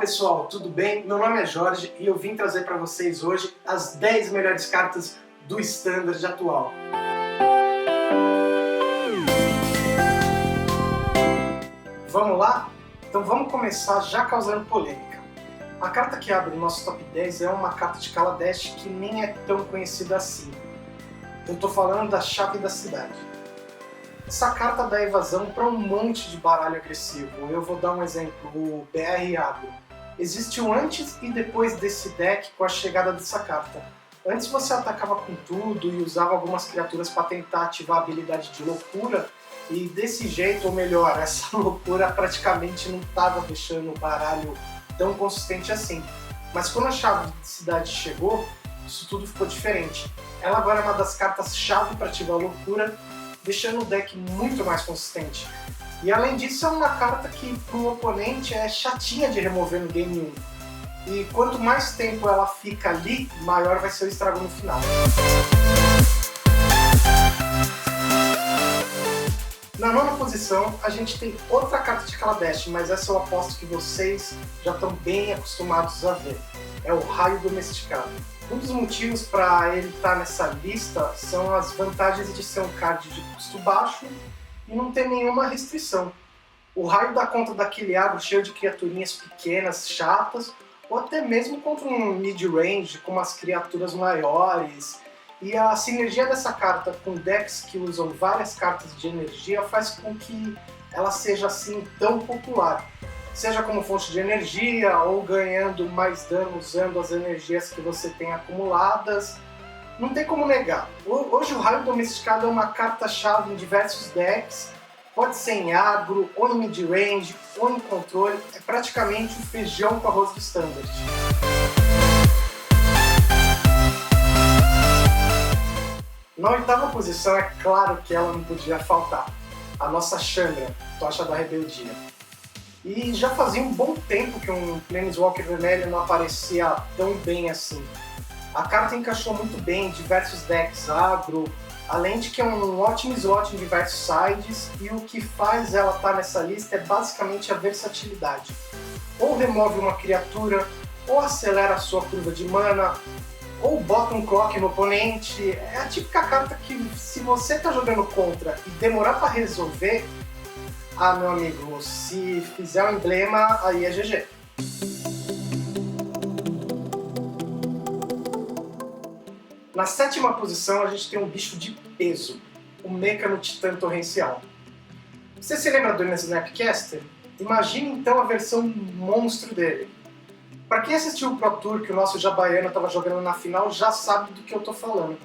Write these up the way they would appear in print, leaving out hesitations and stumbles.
pessoal, tudo bem? Meu nome é Jorge e eu vim trazer para vocês hoje as 10 melhores cartas do Standard atual. Vamos lá? Então vamos começar já causando polêmica. A carta que abre o nosso top 10 é uma carta de Kaladesh que nem é tão conhecida assim. Eu tô falando da Chave da Cidade. Essa carta dá evasão para um monte de baralho agressivo. Eu vou dar um exemplo, o BR Agro. Existe o antes e depois desse deck com a chegada dessa carta. Antes você atacava com tudo e usava algumas criaturas para tentar ativar a habilidade de loucura, e desse jeito, ou melhor, essa loucura praticamente não estava deixando o baralho tão consistente assim. Mas quando a Chave de Cidade chegou, isso tudo ficou diferente. Ela agora é uma das cartas-chave para ativar a loucura, deixando o deck muito mais consistente. E além disso, é uma carta que para o oponente é chatinha de remover no game 1. E quanto mais tempo ela fica ali, maior vai ser o estrago no final. Na nona posição, a gente tem outra carta de Kaladesh, mas essa eu aposto que vocês já estão bem acostumados a ver. É o Raio Domesticado. Um dos motivos para ele estar nessa lista são as vantagens de ser um card de custo baixo e não ter nenhuma restrição. O raio dá conta daquele agro cheio de criaturinhas pequenas, chatas, ou até mesmo contra um mid-range com umas criaturas maiores. E a sinergia dessa carta com decks que usam várias cartas de energia faz com que ela seja assim tão popular. Seja como fonte de energia ou ganhando mais dano usando as energias que você tem acumuladas, não tem como negar. Hoje o Raio Domesticado é uma carta-chave em diversos decks, pode ser em agro, ou em mid-range, ou em controle, é praticamente o feijão com arroz do Standard. Na oitava posição é claro que ela não podia faltar, a nossa Chandra, Tocha da Rebeldia. E já fazia um bom tempo que um Planeswalker vermelho não aparecia tão bem assim. A carta encaixou muito bem em diversos decks agro, além de que é um ótimo slot em diversos sides, e o que faz ela estar nessa lista é basicamente a versatilidade. Ou remove uma criatura, ou acelera a sua curva de mana, ou bota um clock no oponente. É a típica carta que, se você está jogando contra e demorar para resolver, meu amigo, se fizer um emblema, aí é GG. Na sétima posição a gente tem um bicho de peso, o Mecano Titã Torrencial. Você se lembra do Snapcaster? Imagine então a versão monstro dele. Para quem assistiu o Pro Tour que o nosso Jabaiano estava jogando na final, já sabe do que eu estou falando.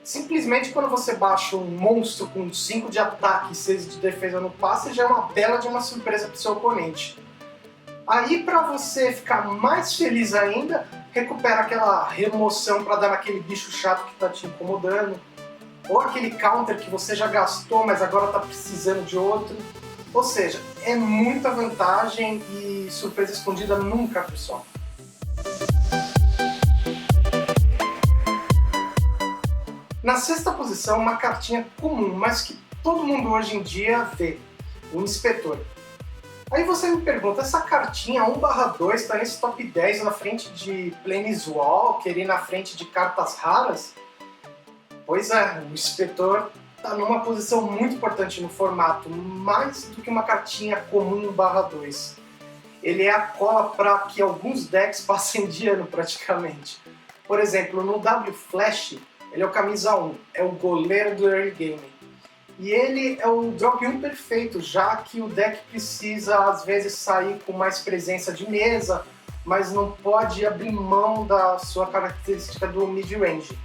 Simplesmente quando você baixa um monstro com 5 de ataque e 6 de defesa no passe, já é uma bela de uma surpresa para o seu oponente. Aí, para você ficar mais feliz ainda, recupera aquela remoção para dar naquele bicho chato que está te incomodando, ou aquele counter que você já gastou, mas agora está precisando de outro. Ou seja, é muita vantagem e surpresa escondida nunca, pessoal. Na sexta posição, uma cartinha comum, mas que todo mundo hoje em dia vê, o Inspetor. Aí você me pergunta, essa cartinha 1/2 está nesse top 10 na frente de Planeswalker e na frente de cartas raras? Pois é, o Inspetor está numa posição muito importante no formato, mais do que uma cartinha comum 1/2. Ele é a cola para que alguns decks passem de ano praticamente. Por exemplo, no W-Flash, ele é o camisa 1, é o goleiro do early game. E ele é o drop 1 perfeito, já que o deck precisa às vezes sair com mais presença de mesa, mas não pode abrir mão da sua característica do mid-range.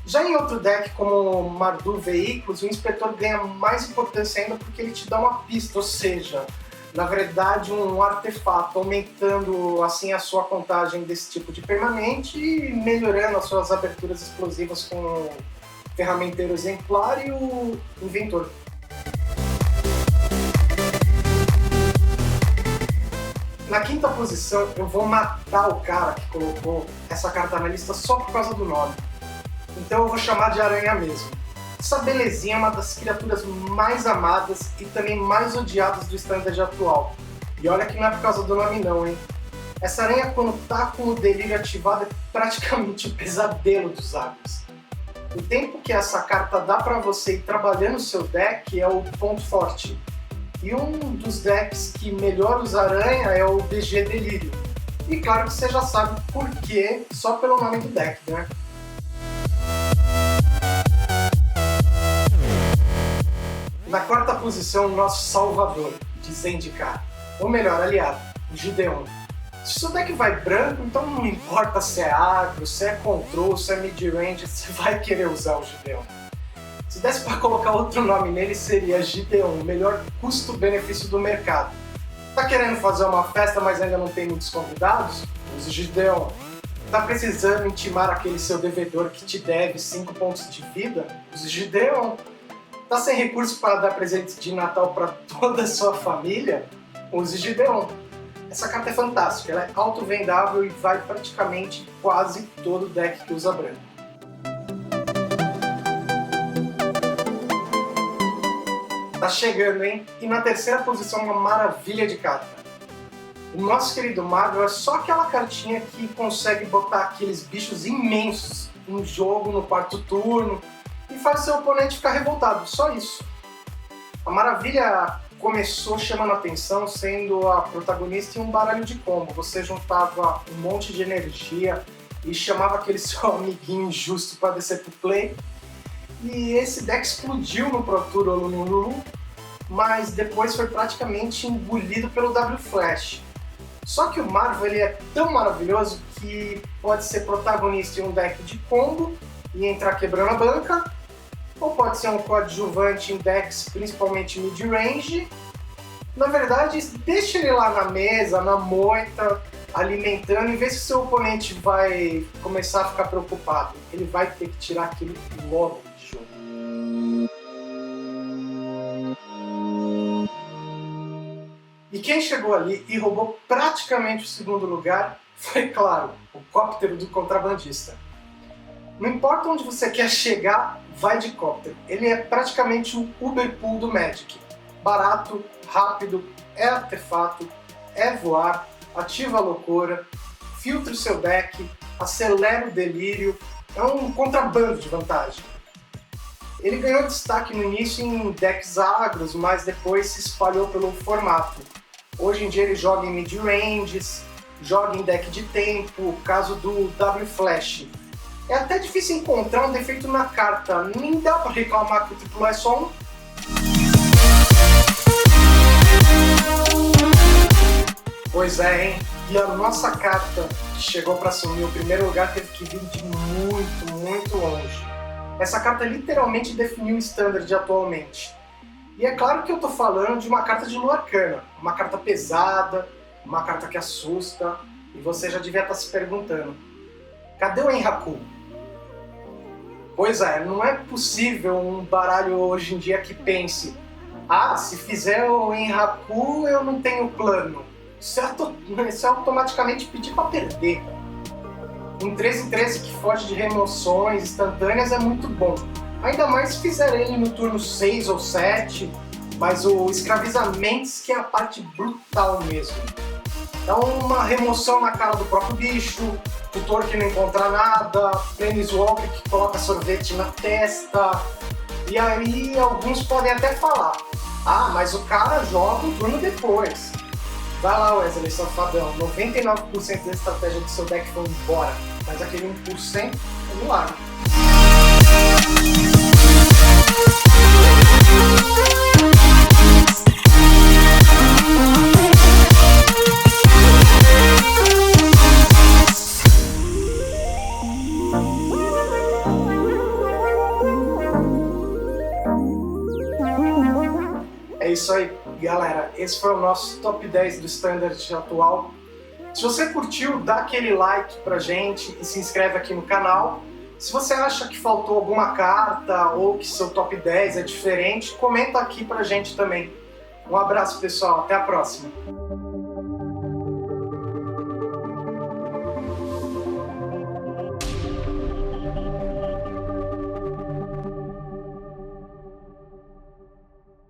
Já em outro deck, como Mardu Veículos, o Inspetor ganha mais importância ainda porque ele te dá uma pista, ou seja, na verdade um artefato, aumentando assim a sua contagem desse tipo de permanente e melhorando as suas aberturas explosivas com o Ferramenteiro Exemplar e o Inventor. Na quinta posição eu vou matar o cara que colocou essa carta na lista só por causa do nome. Então eu vou chamar de Aranha mesmo. Essa belezinha é uma das criaturas mais amadas e também mais odiadas do Standard atual. E olha que não é por causa do nome não, hein? Essa aranha, quando tá com o delírio ativado, é praticamente o pesadelo dos agros. O tempo que essa carta dá para você ir trabalhando o seu deck é o ponto forte. E um dos decks que melhor usa aranha é o BG Delírio. E claro que você já sabe por quê, só pelo nome do deck, né? Na quarta posição, o nosso salvador de Zendikar, ou melhor, aliado, o Gideon. Se o seu deck vai branco, então não importa se é agro, se é control, se é mid-range, você vai querer usar o Gideon. Se desse para colocar outro nome nele, seria Gideon, o melhor custo-benefício do mercado. Tá querendo fazer uma festa, mas ainda não tem muitos convidados? Use Gideon. Tá precisando intimar aquele seu devedor que te deve 5 pontos de vida? Use Gideon. Tá sem recurso para dar presente de Natal para toda a sua família? Use Gideon. Essa carta é fantástica, ela é auto-vendável e vai praticamente quase todo deck que usa branco. Tá chegando, hein? E na terceira posição, uma maravilha de carta. O nosso querido Marvel é só aquela cartinha que consegue botar aqueles bichos imensos em jogo no quarto turno e faz seu oponente ficar revoltado, só isso. A maravilha começou chamando a atenção sendo a protagonista em um baralho de combo. Você juntava um monte de energia e chamava aquele seu amiguinho injusto para descer pro play. E esse deck explodiu no Pro Tour Olululu, mas depois foi praticamente engolido pelo W-Flash. Só que o Marvel ele é tão maravilhoso que pode ser protagonista em um deck de combo e entrar quebrando a banca, ou pode ser um coadjuvante em decks principalmente mid-range. Na verdade, deixa ele lá na mesa, na moita, alimentando e vê se o seu oponente vai começar a ficar preocupado. Ele vai ter que tirar aquele logo de jogo. E quem chegou ali e roubou praticamente o segundo lugar foi, claro, o Cóptero do Contrabandista. Não importa onde você quer chegar, vai de Cóptero. Ele é praticamente o Uber Pool do Magic. Barato, rápido, é artefato, é voar, ativa a loucura, filtra o seu deck, acelera o delírio, é um contrabando de vantagem. Ele ganhou destaque no início em decks agros, mas depois se espalhou pelo formato. Hoje em dia ele joga em mid-ranges, joga em deck de tempo, caso do W-Flash. É até difícil encontrar um defeito na carta, nem dá pra reclamar que o triplo é só um. Pois é, hein? E a nossa carta que chegou para assumir o primeiro lugar teve que vir de muito, muito longe. Essa carta literalmente definiu o Standard atualmente. E é claro que eu tô falando de uma carta de Lua Arcana, uma carta pesada, uma carta que assusta, e você já devia estar se perguntando: cadê o Enraku? Pois é, não é possível um baralho hoje em dia que pense: ah, se fizer o Enraku eu não tenho plano. Isso é automaticamente pedir para perder. Um 13 em 13 que foge de remoções instantâneas é muito bom. Ainda mais se fizer ele no turno 6 ou 7, mas o escravizamentos que é a parte brutal mesmo. Dá uma remoção na cara do próprio bicho, tutor que não encontra nada, Planeswalker que coloca sorvete na testa. E aí alguns podem até falar: ah, mas o cara joga um turno depois. Vai lá, Wesley, safadão. 99% da estratégia do seu deck foi embora, mas aquele 1% é milagre. É isso aí, galera. Esse foi o nosso top 10 do Standard atual. Se você curtiu, dá aquele like pra gente e se inscreve aqui no canal. Se você acha que faltou alguma carta ou que seu top 10 é diferente, comenta aqui pra gente também. Um abraço, pessoal. Até a próxima.